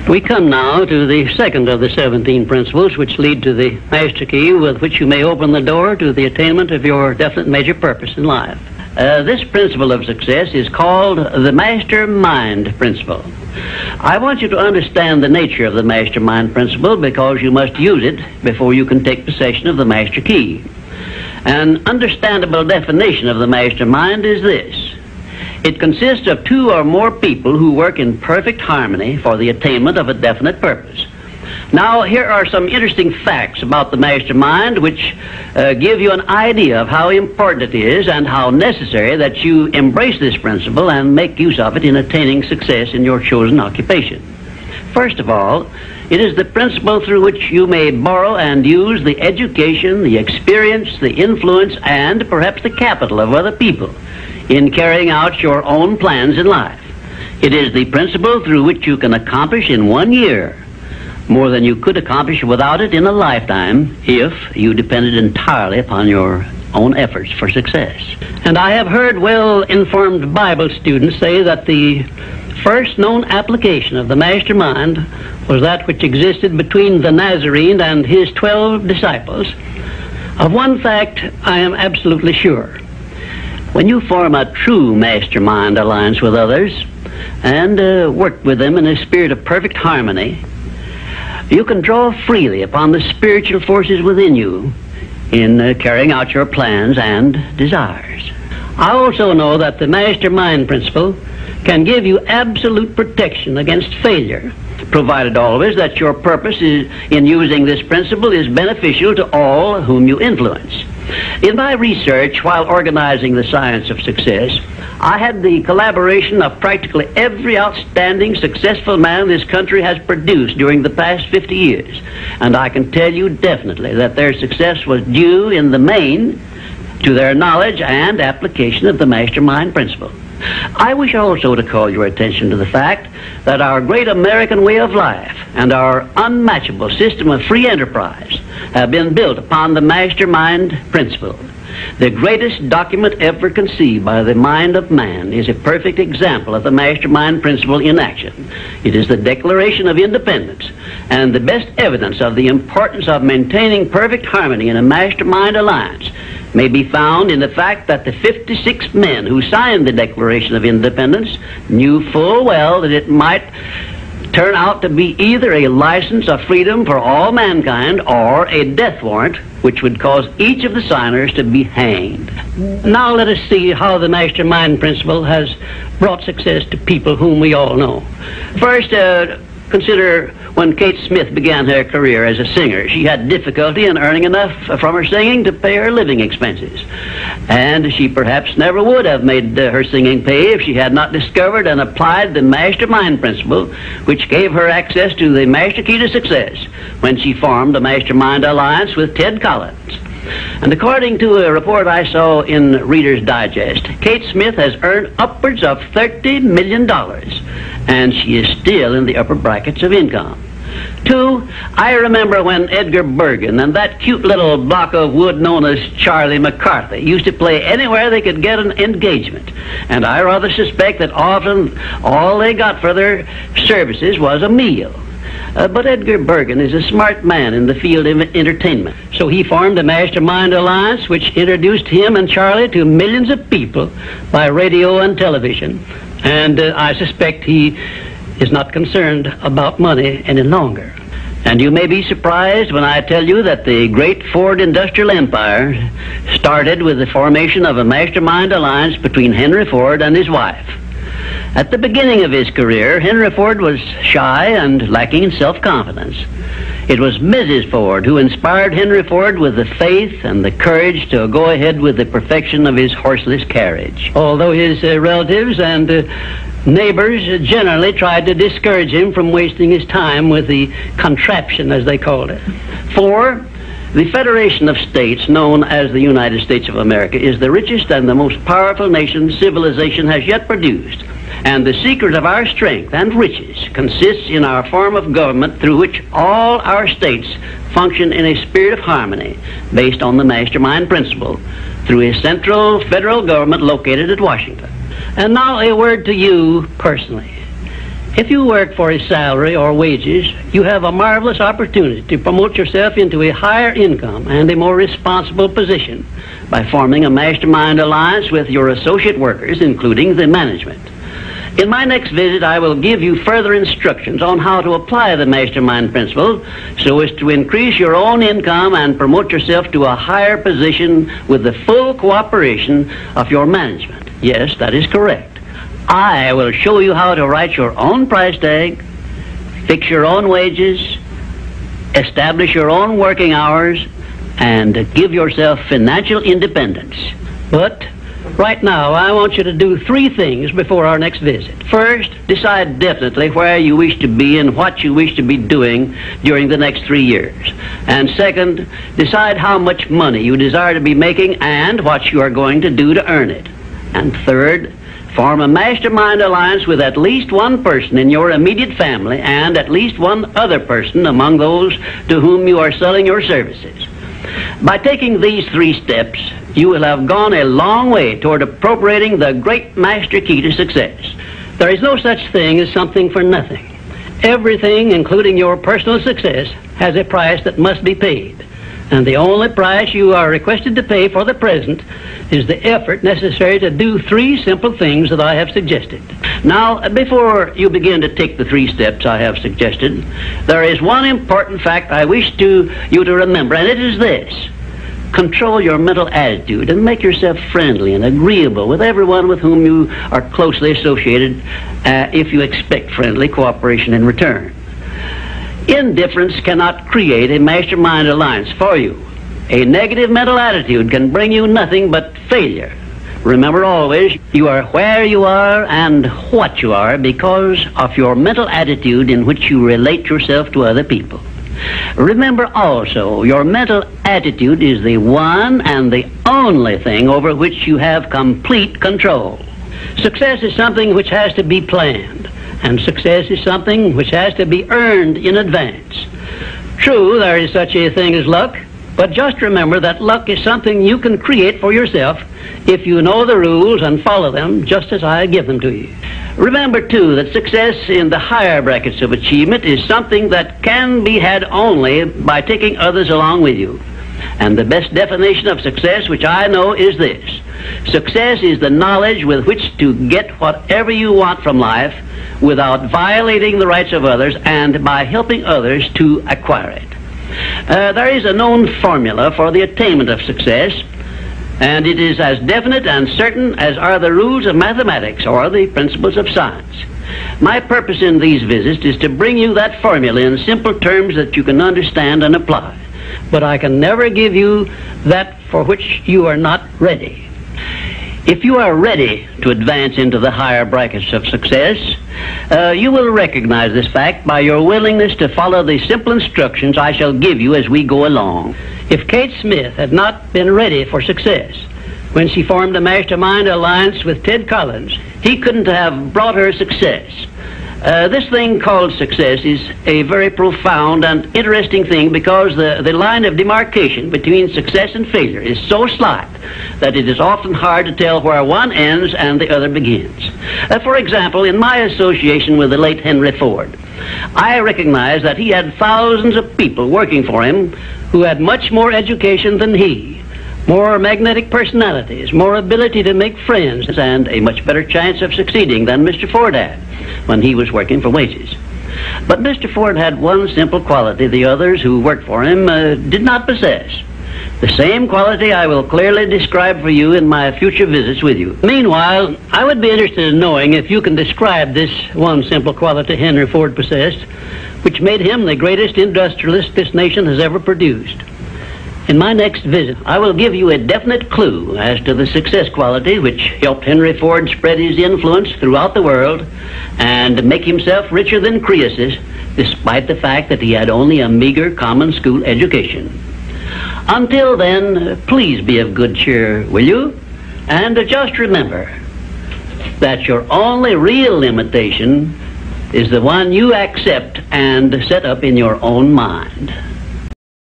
We come now to the second of the 17 principles which lead to the master key with which you may open the door to the attainment of your definite major purpose in life. This principle of success is called the mastermind principle. I want you to understand the nature of the mastermind principle because you must use it before you can take possession of the master key. An understandable definition of the mastermind is this. It consists of two or more people who work in perfect harmony for the attainment of a definite purpose. Now, here are some interesting facts about the mastermind which give you an idea of how important it is and how necessary that you embrace this principle and make use of it in attaining success in your chosen occupation. First of all, it is the principle through which you may borrow and use the education, the experience, the influence, and perhaps the capital of other people in carrying out your own plans in life. It is the principle through which you can accomplish in 1 year more than you could accomplish without it in a lifetime if you depended entirely upon your own efforts for success. And I have heard well-informed Bible students say that the first known application of the mastermind was that which existed between the Nazarene and his 12 disciples. Of one fact I am absolutely sure. When you form a true mastermind alliance with others and work with them in a spirit of perfect harmony, you can draw freely upon the spiritual forces within you in carrying out your plans and desires. I also know that the mastermind principle can give you absolute protection against failure, provided always that your purpose in using this principle is beneficial to all whom you influence. In my research while organizing the science of success, I had the collaboration of practically every outstanding successful man this country has produced during the past 50 years. And I can tell you definitely that their success was due in the main to their knowledge and application of the mastermind principle. I wish also to call your attention to the fact that our great American way of life and our unmatchable system of free enterprise have been built upon the mastermind principle. The greatest document ever conceived by the mind of man is a perfect example of the mastermind principle in action. It is the Declaration of Independence, and the best evidence of the importance of maintaining perfect harmony in a mastermind alliance may be found in the fact that the 56 men who signed the Declaration of Independence knew full well that it might turn out to be either a license of freedom for all mankind or a death warrant which would cause each of the signers to be hanged. Now let us see how the mastermind principle has brought success to people whom we all know. First, consider when Kate Smith began her career as a singer. She had difficulty in earning enough from her singing to pay her living expenses. And she perhaps never would have made her singing pay if she had not discovered and applied the mastermind principle, which gave her access to the master key to success when she formed a mastermind alliance with Ted Collins. And according to a report I saw in Reader's Digest, Kate Smith has earned upwards of $30 million, and she is still in the upper brackets of income. 2, I remember when Edgar Bergen and that cute little block of wood known as Charlie McCarthy used to play anywhere they could get an engagement. And I rather suspect that often all they got for their services was a meal. But Edgar Bergen is a smart man in the field of entertainment. So he formed a mastermind alliance which introduced him and Charlie to millions of people by radio and television. And I suspect he is not concerned about money any longer. And you may be surprised when I tell you that the great Ford industrial empire started with the formation of a mastermind alliance between Henry Ford and his wife. At the beginning of his career, Henry Ford was shy and lacking in self-confidence. It was Mrs. Ford who inspired Henry Ford with the faith and the courage to go ahead with the perfection of his horseless carriage. Although his relatives and neighbors generally tried to discourage him from wasting his time with the contraption, as they called it. 4, the Federation of States, known as the United States of America, is the richest and the most powerful nation civilization has yet produced. And the secret of our strength and riches consists in our form of government through which all our states function in a spirit of harmony based on the mastermind principle through a central federal government located at Washington. And now a word to you personally. If you work for a salary or wages, you have a marvelous opportunity to promote yourself into a higher income and a more responsible position by forming a mastermind alliance with your associate workers, including the management. In my next visit, I will give you further instructions on how to apply the mastermind principle so as to increase your own income and promote yourself to a higher position with the full cooperation of your management. Yes, that is correct. I will show you how to write your own price tag, fix your own wages, establish your own working hours, and give yourself financial independence. But right now, I want you to do 3 things before our next visit. First, decide definitely where you wish to be and what you wish to be doing during the next 3 years. And second, decide how much money you desire to be making and what you are going to do to earn it. And third, form a mastermind alliance with at least one person in your immediate family and at least one other person among those to whom you are selling your services. By taking these 3 steps, you will have gone a long way toward appropriating the great master key to success. There is no such thing as something for nothing. Everything, including your personal success, has a price that must be paid. And the only price you are requested to pay for the present is the effort necessary to do 3 simple things that I have suggested. Now, before you begin to take the 3 steps I have suggested, there is one important fact I wish you to remember, and it is this. Control your mental attitude and make yourself friendly and agreeable with everyone with whom you are closely associated if you expect friendly cooperation in return. Indifference cannot create a mastermind alliance for you. A negative mental attitude can bring you nothing but failure. Remember always, you are where you are and what you are because of your mental attitude in which you relate yourself to other people. Remember also, your mental attitude is the one and the only thing over which you have complete control. Success is something which has to be planned. And success is something which has to be earned in advance. True, there is such a thing as luck, but just remember that luck is something you can create for yourself if you know the rules and follow them just as I give them to you. Remember, too, that success in the higher brackets of achievement is something that can be had only by taking others along with you. And the best definition of success, which I know, is this. Success is the knowledge with which to get whatever you want from life without violating the rights of others and by helping others to acquire it. There is a known formula for the attainment of success, and it is as definite and certain as are the rules of mathematics or the principles of science. My purpose in these visits is to bring you that formula in simple terms that you can understand and apply. But I can never give you that for which you are not ready. If you are ready to advance into the higher brackets of success, you will recognize this fact by your willingness to follow the simple instructions I shall give you as we go along. If Kate Smith had not been ready for success when she formed a mastermind alliance with Ted Collins, he couldn't have brought her success. This thing called success is a very profound and interesting thing because the line of demarcation between success and failure is so slight that it is often hard to tell where one ends and the other begins. For example, in my association with the late Henry Ford, I recognized that he had thousands of people working for him who had much more education than he, more magnetic personalities, more ability to make friends, and a much better chance of succeeding than Mr. Ford had when he was working for wages. But Mr. Ford had one simple quality the others who worked for him did not possess. The same quality I will clearly describe for you in my future visits with you. Meanwhile, I would be interested in knowing if you can describe this one simple quality Henry Ford possessed, which made him the greatest industrialist this nation has ever produced. In my next visit, I will give you a definite clue as to the success quality which helped Henry Ford spread his influence throughout the world and make himself richer than Croesus, despite the fact that he had only a meager common school education. Until then, please be of good cheer, will you? And just remember that your only real limitation is the one you accept and set up in your own mind.